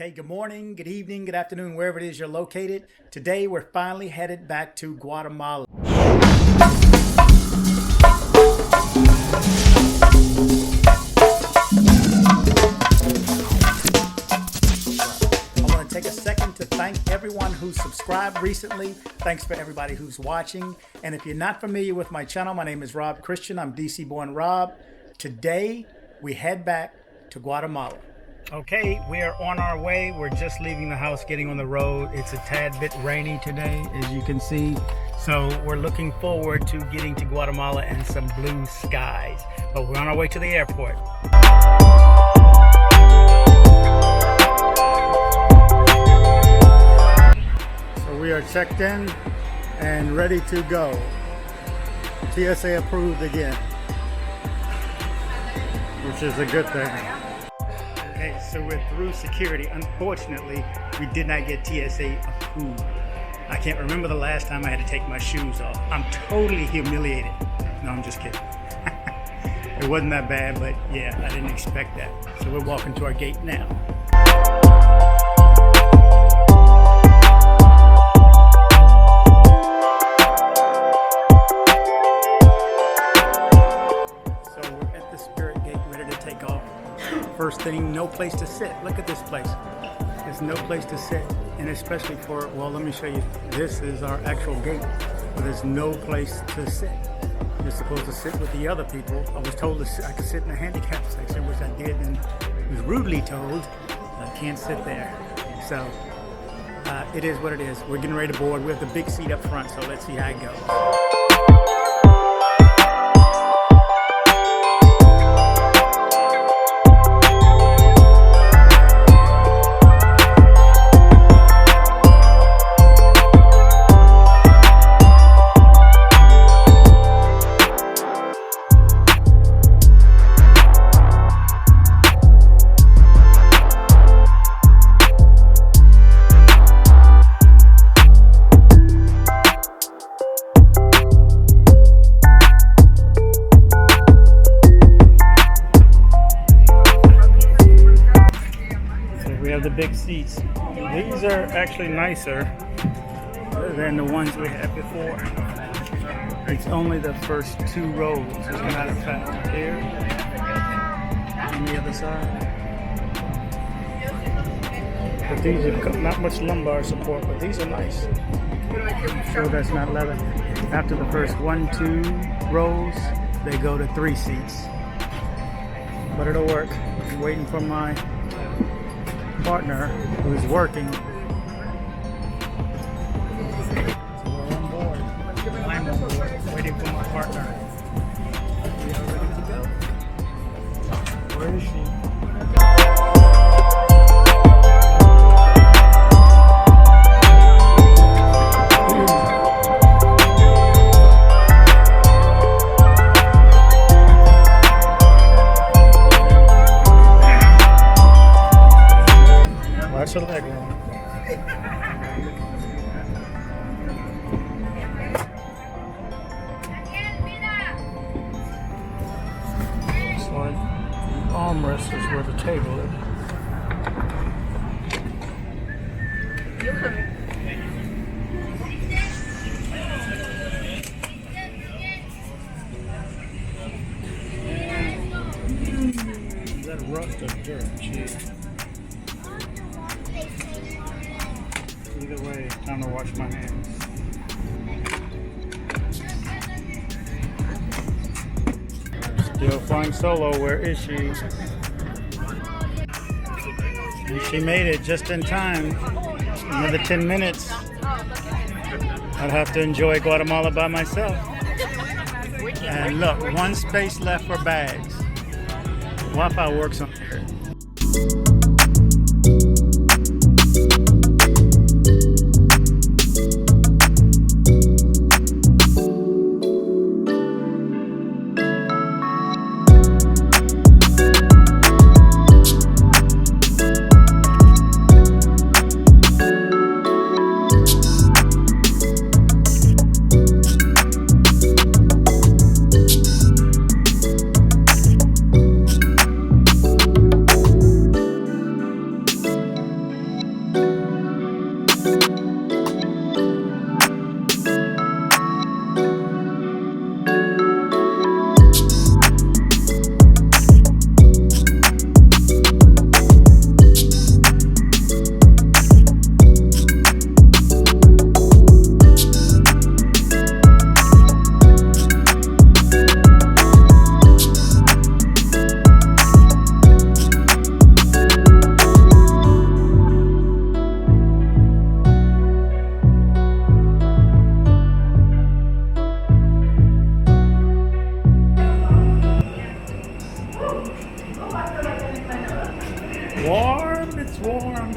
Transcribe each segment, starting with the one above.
Okay, good morning, good evening, good afternoon, wherever it is you're located. Today, we're finally headed back to Guatemala. I want to take a second to thank everyone who subscribed recently. Thanks for everybody who's watching. And if you're not familiar with my channel, my name is Rob Christian. I'm DC born Rob. Today, we head back to Guatemala. Okay, we are on our way. We're just leaving the house, getting on the road. It's a tad bit rainy today, as you can see. So we're looking forward to getting to Guatemala and some blue skies. But we're on our way to the airport. So we are checked in and ready to go. TSA approved again, which is a good thing. Okay, so we're through security. Unfortunately, we did not get TSA approved. I can't remember the last time I had to take my shoes off. I'm totally humiliated. No, I'm just kidding. It wasn't that bad, but yeah, I didn't expect that. So we're walking to our gate now. First thing, no place to sit. Look at this place. There's no place to sit, and especially for, well, let me show you. This is our actual gate, but there's no place to sit. You're supposed to sit with the other people. I was told I could sit in the handicap section, which I did, and was rudely told I can't sit there. So it is what it is. We're getting ready to board. We have the big seat up front, so let's see how it goes. The big seats. These are actually nicer than the ones we had before. It's only the first two rows, as a matter of fact. Here, on the other side. But these are not much lumbar support, but these are nice. I'm sure that's not leather. After the first 1-2 rows, they go to 3 seats. But it'll work. I'm waiting for my partner who's working. So we're on board. I'm on board, waiting for my partner. We are ready to go. Where is she? Watch the leg roll. Looks like the armrest is where the table is. Is that rust or dirt? Jeez. Either way, time to wash my hands. Still flying solo. Where is she? And she made it just in time. Another 10 minutes. I'd have to enjoy Guatemala by myself. And look, 1 space left for bags. Wi-Fi works on here.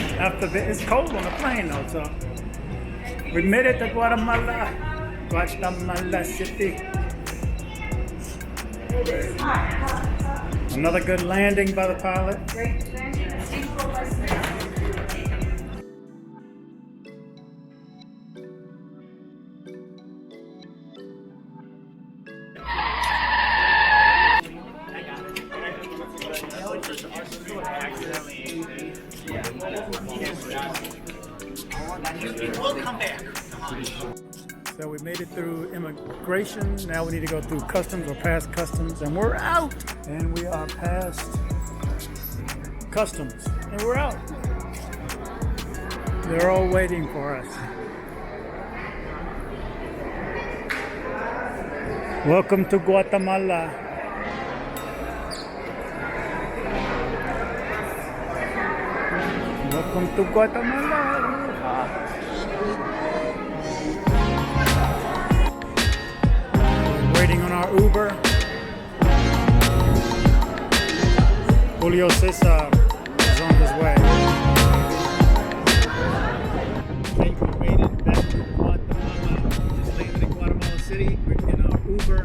It's cold on the plane though, so we made it to Guatemala, Guatemala City. Another good landing by the pilot. Great landing. We'll come back. So we made it through immigration. Now we need to go through customs or past customs, and we're out. And we are past customs, and we're out. They're all waiting for us. Welcome to Guatemala. Welcome to Guatemala. We're waiting on our Uber. Julio Cesar is on his way. Okay, we made it back to Guatemala. We just landed in Guatemala City. We're in our Uber.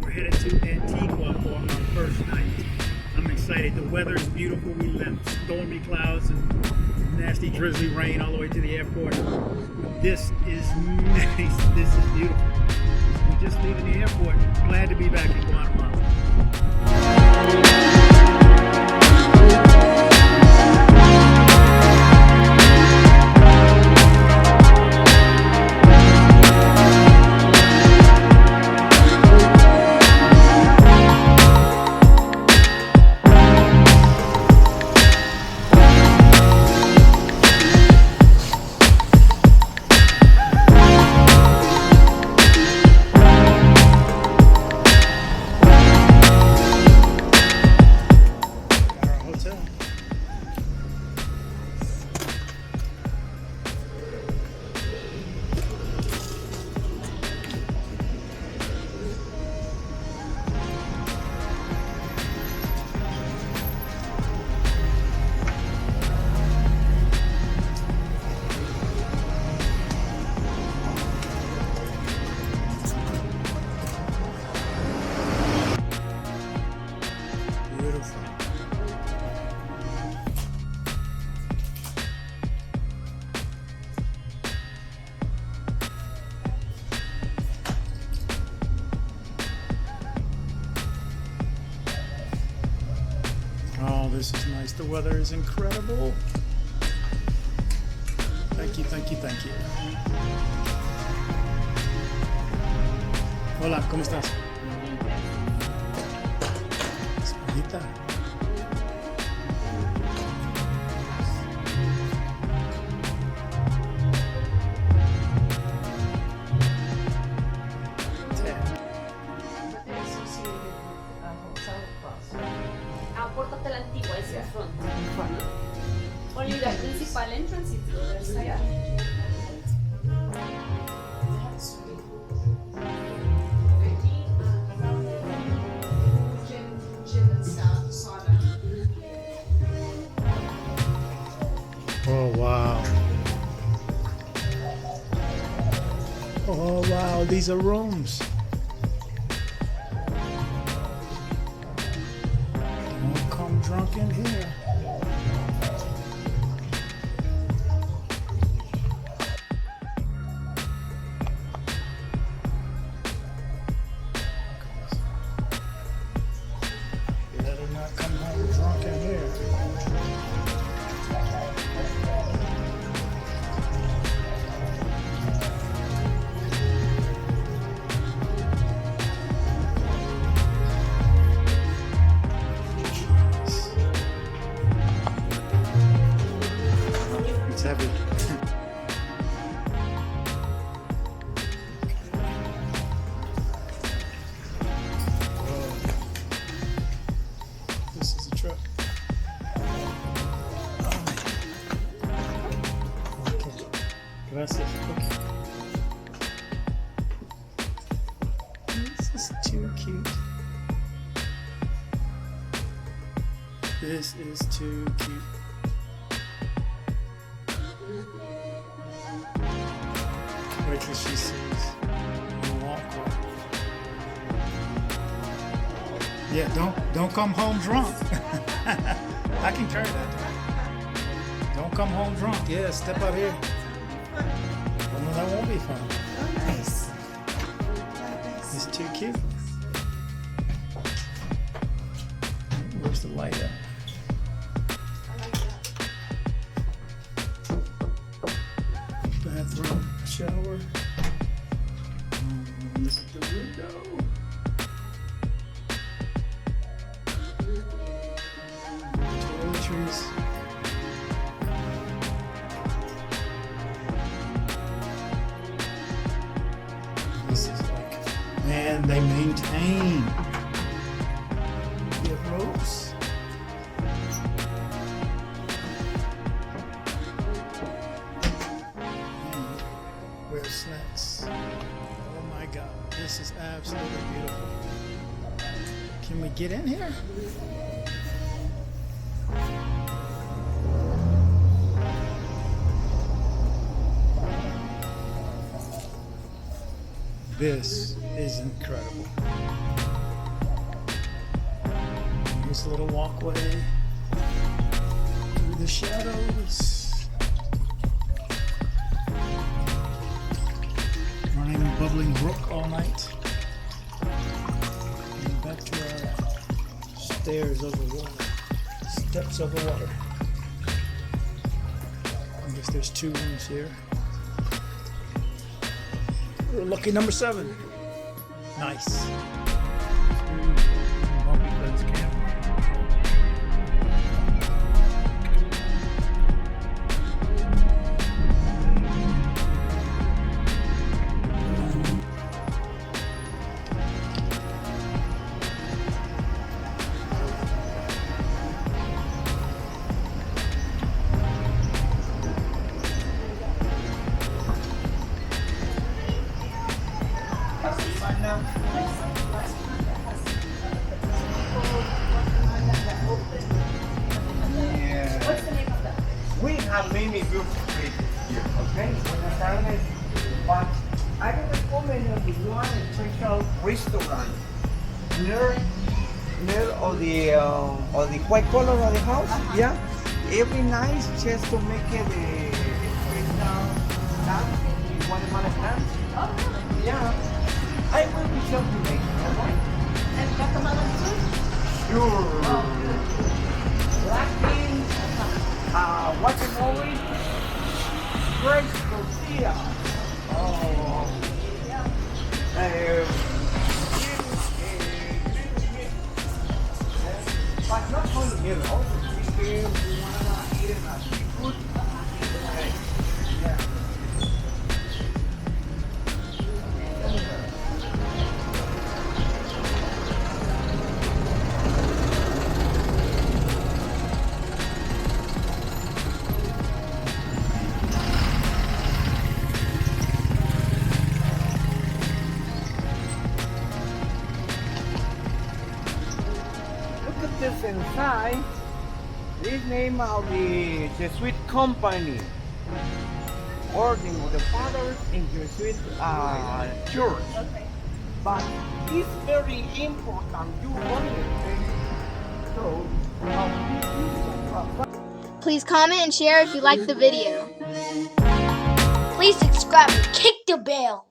We're headed to Antigua for our first night. I'm excited. The weather is beautiful. We left stormy clouds and nasty drizzly rain all the way to the airport. This is nice. This is beautiful. We're just leaving the airport. Glad to be back in Guatemala. Oh, this is nice. The weather is incredible. Thank you, thank you, thank you. Hola, ¿cómo estás? Señorita. Puerta Antigua is in front. Only the principal entrance is the other side. Oh wow. Oh wow, these are rooms. Don't come drunk in here. You better not come home drunk in here. It's heavy. Whoa. This is a truck. Okay. Gracias. Okay. This is too cute. This is too cute. Wait till she sees. Walkway. Yeah, don't come home drunk. I can carry that. Don't come home drunk. Yeah, step out here. Oh, no, that won't be fun. Oh, nice. It's too cute. Where's the light at? Bathroom, shower. Look at the window. Toiletries. This is like, man, they maintain. You have ropes. Where's snacks? Oh my God, this is absolutely beautiful. Can we get in here? This is incredible. This little walkway through the shadows. Running a bubbling brook all night. And back to our stairs over water. Steps over water. I guess there's 2 rooms here. We're lucky number 7. Nice. Bumpy Friends Camp. What's the name of that? We have many beautiful places here, okay? But I can recommend one special restaurant near of the white color of the house. Yeah, every night just to make it the special dance in Guatemala dance. Oh, really? Yeah, I will be sure to make it. Alright? And Guatemala too? Sure. Oh, good. Black beans, guacamole, fresh tortilla. Oh. Yeah. But not only meal, also chicken, you wanna eat it as seafood. Yeah. Look at this inside. This name of the Jesuit company. Ordering of the fathers in Jesuit church. Okay. But it's very important. You want it. So, Please comment and share if you like the video. Please subscribe and kick the bell.